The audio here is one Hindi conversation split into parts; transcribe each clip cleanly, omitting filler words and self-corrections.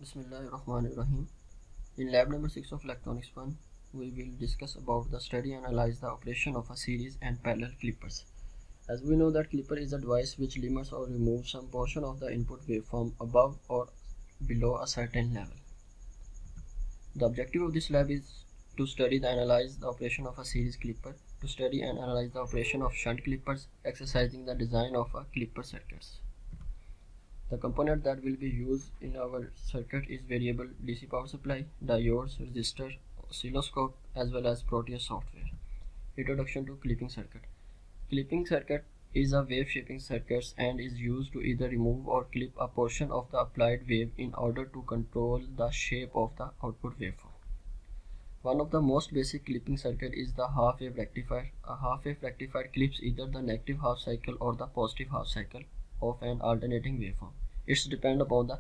Bismillahirrahmanirrahim. In lab number 6 of electronics 1, we will discuss about the study and analyze the operation of a series and parallel clippers. As we know that clipper is a device which limits or removes some portion of the input waveform above or below a certain level. The objective of this lab is to study and analyze the operation of a series clipper, to study and analyze the operation of shunt clippers, exercising the design of a clipper circuits. The component that will be used in our circuit is variable DC power supply, diodes, resistor, oscilloscope, as well as Proteus software. Introduction to clipping circuit. Clipping circuit is a wave shaping circuit and is used to either remove or clip a portion of the applied wave in order to control the shape of the output waveform. One of the most basic clipping circuit is the half wave rectifier. A half wave rectifier clips either the negative half cycle or the positive half cycle of an alternating waveform. It's depend upon the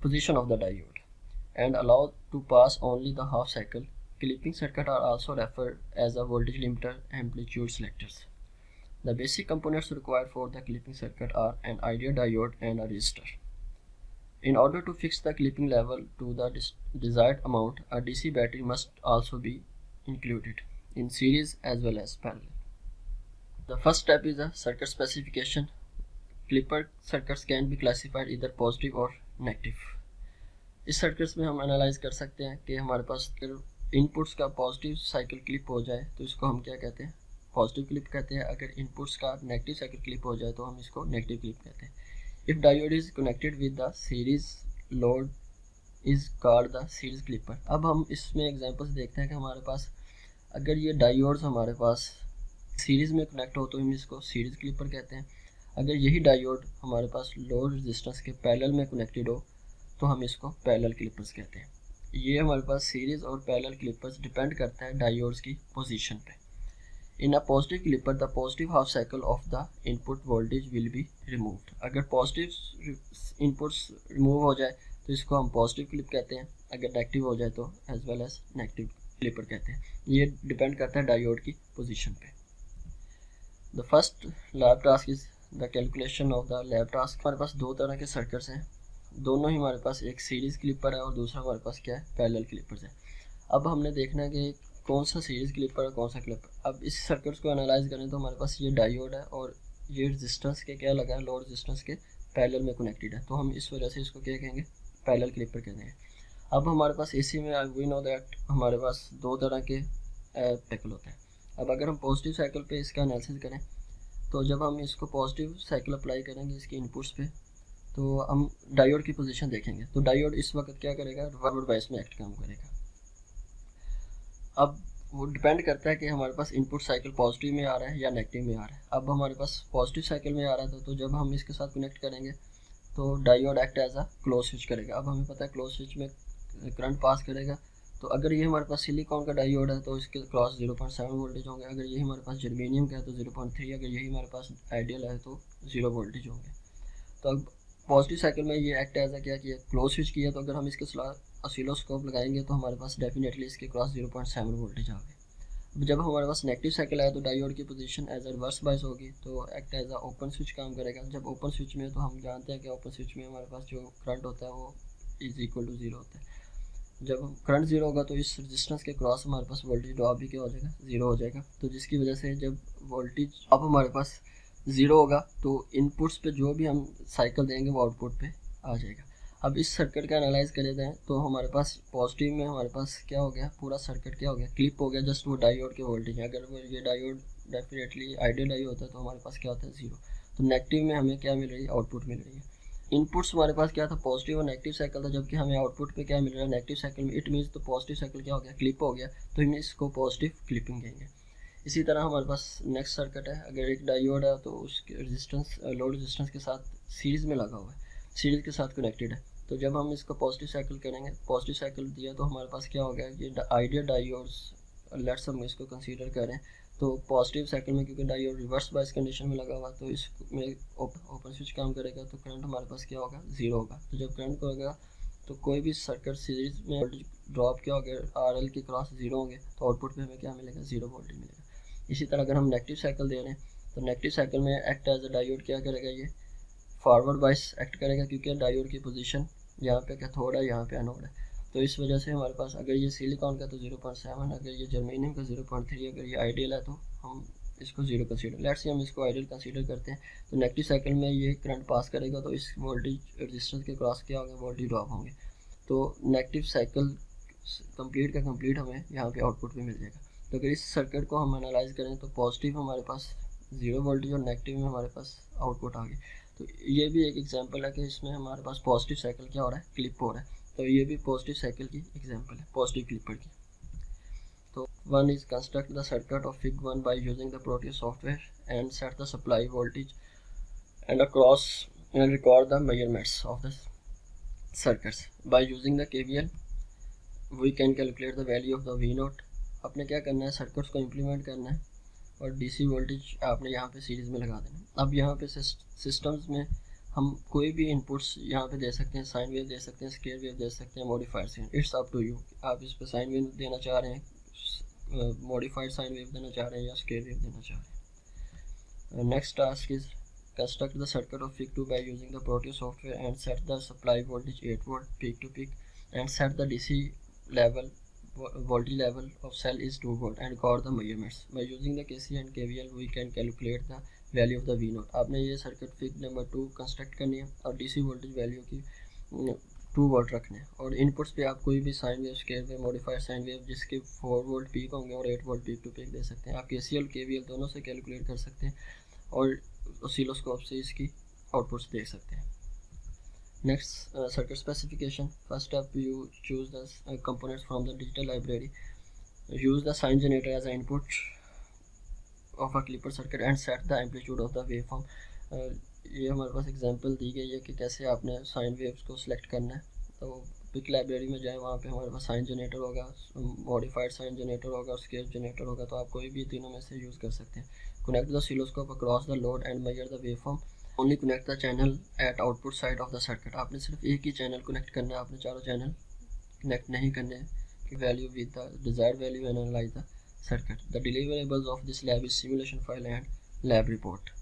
position of the diode and allowed to pass only the half cycle. Clipping circuit are also referred as a voltage limiter amplitude selectors. The basic components required for the clipping circuit are an ideal diode and a resistor. In order to fix the clipping level to the desired amount, a DC battery must also be included in series as well as parallel. The first step is a circuit specification. Clipper circuits can be classified इधर पॉजिटिव और नेगेटिव. इस सर्किट्स में हम एनालाइज कर सकते हैं कि हमारे पास अगर इनपुट्स का पॉजिटिव साइकिल क्लिप हो जाए तो इसको हम क्या कहते हैं, पॉजिटिव क्लिप कहते हैं. अगर इनपुट्स का नेगेटिव साइकिल क्लिप हो जाए तो हम इसको नेगेटिव क्लिप कहते हैं. If diode is connected with the series load is called the series clipper. अब हम इसमें एग्जांपल्स देखते हैं कि हमारे पास अगर ये डायोड्स हमारे पास सीरीज में कनेक्ट हो तो हम इसको सीरीज क्लिपर कहते हैं. अगर यही डायोड हमारे पास लोड रेजिस्टेंस के पैरेलल में कनेक्टेड हो तो हम इसको पैरेलल क्लिपर्स कहते हैं. ये हमारे पास सीरीज और पैरेलल क्लिपर्स डिपेंड करता है डायोड्स की पोजीशन पे. In a positive clipper the positive half cycle of the input voltage will be removed. अगर पॉजिटिव इनपुट्स रिमूव हो जाए तो इसको हम पॉजिटिव क्लिप कहते हैं. अगर नेगेटिव हो जाए तो as well as negative clipper कहते हैं. ये डिपेंड करता है डायोड की पोजीशन पे. The first lab task is the calculation of the lab task. हमारे पास दो तरह के सर्किट्स हैं, दोनों ही हमारे पास एक सीरीज क्लिपर है और दूसरा हमारे पास क्या है, पैरेलल क्लिपर्स है. अब हमने देखना है कि कौन सा सीरीज क्लिपर है कौन सा क्लिपर. अब इस सर्किट्स को एनालाइज करें तो हमारे पास ये डायोड है और ये रेजिस्टेंस के क्या लगा है, लोड रेजिस्टेंस के पैरेलल में कनेक्टेड है, तो हम इस वजह से इसको क्या कहेंगे, पैरेलल क्लिपर कहते हैं. अब हमारे पास एसी में वी नो दैट हमारे पास दो तरह के साइकिल होते हैं. अब अगर हम पॉजिटिव साइकिल पे इसका एनालिसिस करें तो जब हम इसको पॉजिटिव साइकिल अप्लाई करेंगे इसके इनपुट्स पे तो हम डायोड की पोजीशन देखेंगे. तो डायोड इस वक्त क्या करेगा, फॉरवर्ड बायस में एक्ट काम करेगा. अब वो डिपेंड करता है कि हमारे पास इनपुट साइकिल पॉजिटिव में आ रहा है या नेगेटिव में आ रहा है. अब हमारे पास पॉजिटिव साइकिल में आ रहा था तो जब हम इसके साथ कनेक्ट करेंगे तो diode act as a close switch करेगा. अब हमें पता है क्लोज स्विच में करंट पास करेगा. तो अगर ये हमारे पास सिलिकॉन का डायोड है तो इसके क्रॉस 0.7 वोल्टेज होंगे. अगर यही हमारे पास जर्मेनियम का है तो 0.3. अगर यही हमारे पास आइडियल है तो 0 वोल्टेज होंगे. तो अब पॉजिटिव साइकिल में ये एक्ट एज क्या किया, क्लोज स्विच किया. तो अगर हम इसके ऑसिलोस्कोप लगाएंगे तो हमारे पास डेफिनेटली इसके क्रॉस 0.7 वोल्टेज आ गए. जब हमारे पास नेगेटिव साइकिल आया तो डायोड की position as a reverse bias होगी तो act as a open switch काम करेगा. जब ओपन स्विच में तो हम जानते हैं कि ओपन स्विच में हमारे पास जो करंट होता है वो इज इक्वल टू 0 होता है. जब करंट 0 होगा तो इस रेजिस्टेंस के क्रॉस हमारे पास वोल्टेज ड्रॉप भी क्या हो जाएगा, 0 हो जाएगा. तो जिसकी वजह से जब वोल्टेज अब हमारे पास 0 होगा तो इनपुट्स पे जो भी हम साइकिल देंगे वो आउटपुट पे आ जाएगा. अब इस सर्किट का एनालाइज करें जाए तो हमारे पास पॉजिटिव में हमारे पास क्या हो गया, पूरा सर्किट क्या हो गया, क्लिप हो गया. जस्ट वो डायोड के वोल्टेज है. अगर वो ये डायोड डेफिनेटली आइडियल डायोड होता है तो हमारे पास क्या होता है, 0. तो नेगेटिव में हमें क्या मिल रही है, आउटपुट मिल रही है. इनपुट्स हमारे पास क्या था, पॉजिटिव और नेगेटिव साइकिल था, जबकि हमें आउटपुट पे क्या मिल रहा है, नेगेटिव साइकिल में. इट मीन्स तो पॉजिटिव साइकिल क्या हो गया, क्लिप हो गया. तो हम इसको पॉजिटिव क्लिपिंग कहेंगे. इसी तरह हमारे पास नेक्स्ट सर्किट है. अगर एक डायोड है तो उसके रेजिस्टेंस लोड रेजिस्टेंस के साथ सीरीज में लगा हुआ है, सीरीज के साथ कनेक्टेड है. तो जब हम इसको पॉजिटिव साइकिल करेंगे, पॉजिटिव साइकिल दिया तो हमारे पास क्या हो गया, ये आइडियल डायोड्स लेट्स हम इसको कंसीडर करें तो पॉजिटिव साइकिल में क्योंकि डायोड रिवर्स बायस कंडीशन में लगा हुआ तो इसमें ओपन स्विच काम करेगा तो करंट हमारे पास क्या होगा, 0 होगा. तो जब करंट होगा तो कोई भी सर्किट सीरीज में वोल्टेज ड्रॉप क्या हो गया, RL के क्रॉस 0 होंगे तो आउटपुट में हमें क्या मिलेगा, 0 वोल्टेज मिलेगा. इसी तरह अगर हम नेगेटिव साइकिल दे रहे हैं तो नेगेटिव साइकिल में एक्ट एज अ डायोड क्या करेगा, ये फॉरवर्ड बायस एक्ट करेगा क्योंकि डायोड की पोजीशन यहाँ पे कैथोड है, यहाँ पे एनोड है। तो इस वजह से हमारे पास अगर ये सिलिकॉन का तो 0.7, अगर ये जर्मेनियम का 0.3, अगर ये आइडियल है तो हम इसको 0 कंसीडर, लेट्स से हम इसको आइडियल कंसीडर करते हैं। तो नेगेटिव साइकिल में ये करंट पास करेगा तो इस वोल्टेज रेजिस्टेंस के क्रॉस क्या होगा, वोल्टेज ड्रॉप होंगे। तो नेगेटिव साइकिल कंप्लीट का कंप्लीट हमें यहाँ पे आउटपुट भी मिल जाएगा। तो अगर इस सर्किट को हम एनालाइज करें तो पॉजिटिव हमारे पास 0 वोल्टेज और नेगेटिव में हमारे पास आउटपुट आ गई। तो ये भी एक एग्जांपल है कि इसमें हमारे पास पॉजिटिव साइकिल क्या हो रहा है, क्लिप हो रहा है। तो ये भी पॉजिटिव साइकिल की एग्जांपल है, पॉजिटिव क्लिपर की। तो one is construct the circuit of fig 1 by using the Proteus software and set the supply voltage and across and record the measurements of the circuits. By using the KVL we can calculate the value of the V0। आपने क्या करना है, सर्किट्स को इम्प्लीमेंट करना है और DC वोल्टेज आपने यहाँ पे सीरीज में लगा देना है। अब यहाँ पे सिस्टम्स में हम कोई भी इनपुट्स यहाँ पे दे सकते हैं, साइन वेव दे सकते हैं, स्केयर वेव दे सकते हैं, modified sine, it's up to you. आप इस पर साइन वेव देना चाह रहे हैं, मॉडिफाइड साइन वेव देना चाह रहे हैं या स्केयर वेव देना चाह रहे हैं। Next task is construct the circuit of Fig 2 by using the Proteus software and set the supply voltage 8 volt peak to peak and set the DC level voltage level of cell is 2 volt and record the measurements. By using the KC and KVL we can calculate the value of the V0। आपने ये सर्किट फिग नंबर 2 कंस्ट्रक्ट करनी है और DC वोल्टेज वैल्यू की 2 वोल्ट रखने हैं और इनपुट्स पे आप कोई भी sine wave, square wave, modified sine wave जिसके 4 वोल्ट पीक होंगे और 8 वोल्ट पीक टू पीक दे सकते हैं। आप KC और KVL दोनों से कैलकुलेट कर सकते हैं और ऑसिलोस्कोप से इसकी आउटपुट्स देख सकते हैं। Next circuit specification. First step, you choose the components from the digital library, use the sine generator as a input of a clipper circuit and set the amplitude of the wave form. ये हमारे पास एग्जांपल दी गई है कि कैसे आपने साइन वेव्स को सिलेक्ट करना है। तो पिक लाइब्रेरी में जाए, वहाँ पे हमारे पास साइन जनरेटर होगा, मॉडिफाइड साइन जनरेटर होगा, स्केयर जनरेटर होगा। तो आप कोई भी तीनों में से यूज़ कर सकते हैं। Connect the oscilloscope across the load and measure the waveform. Only connect the channel at output side of the circuit। आपने सिर्फ एक ही चैनल कनेक्ट करना है, आपने चारों चैनल कनेक्ट नहीं करने हैं कि value with the desired value analyse the circuit। The deliverables of this lab is simulation file and lab report।